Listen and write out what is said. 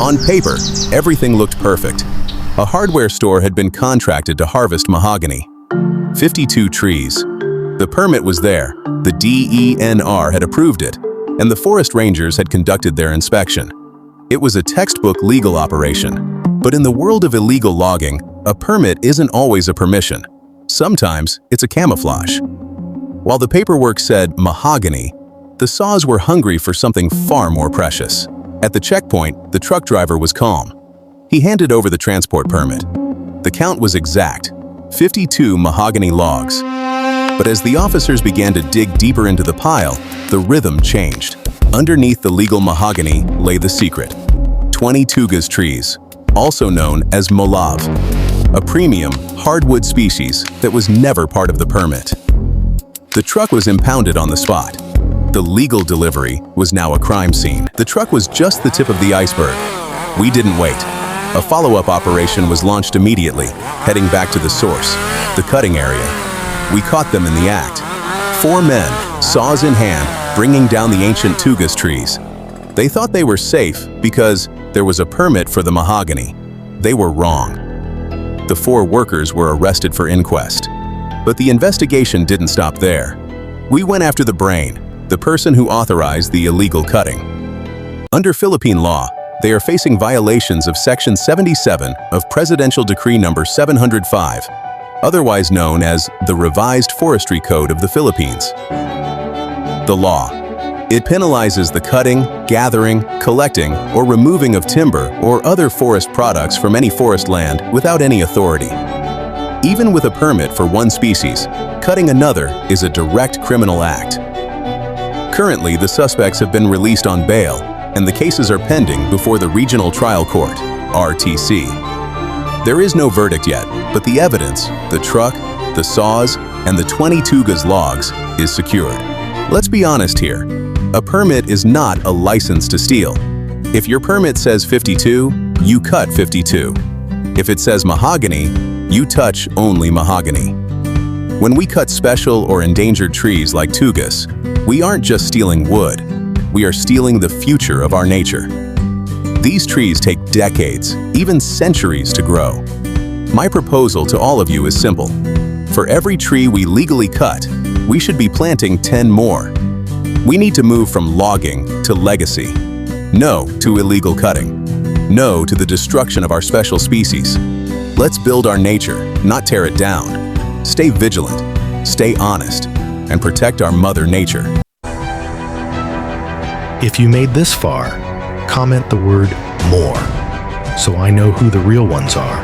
On paper, everything looked perfect. A hardware store had been contracted to harvest mahogany. 52 trees. The permit was there, the DENR had approved it, and the forest rangers had conducted their inspection. It was a textbook legal operation. But in the world of illegal logging, a permit isn't always a permission. Sometimes it's a camouflage. While the paperwork said mahogany, the saws were hungry for something far more precious. At the checkpoint, the truck driver was calm. He handed over the transport permit. The count was exact, 52 mahogany logs. But as the officers began to dig deeper into the pile, the rhythm changed. Underneath the legal mahogany lay the secret. 20 tugas trees, also known as molav, a premium hardwood species that was never part of the permit. The truck was impounded on the spot. The legal delivery was now a crime scene. The truck was just the tip of the iceberg. We didn't wait. A follow-up operation was launched immediately, heading back to the source, the cutting area. We caught them in the act. 4 men, saws in hand, bringing down the ancient tugas trees. They thought they were safe because there was a permit for the mahogany. They were wrong. The 4 workers were arrested for inquest. But the investigation didn't stop there. We went after the brain, the person who authorized the illegal cutting. Under Philippine law, they are facing violations of Section 77 of Presidential Decree No. 705, otherwise known as the Revised Forestry Code of the Philippines. The law. It penalizes the cutting, gathering, collecting, or removing of timber or other forest products from any forest land without any authority. Even with a permit for one species, cutting another is a direct criminal act. Currently, the suspects have been released on bail, and the cases are pending before the Regional Trial Court, RTC. There is no verdict yet, but the evidence, the truck, the saws, and the 20 tugas logs is secured. Let's be honest here. A permit is not a license to steal. If your permit says 52, you cut 52. If it says mahogany, you touch only mahogany. When we cut special or endangered trees like tugas, we aren't just stealing wood. We are stealing the future of our nature. These trees take decades, even centuries to grow. My proposal to all of you is simple. For every tree we legally cut, we should be planting 10 more. We need to move from logging to legacy. No to illegal cutting. No to the destruction of our special species. Let's build our nature, not tear it down. Stay vigilant, stay honest, and protect our Mother Nature. If you made this far, comment the word "more" so I know who the real ones are.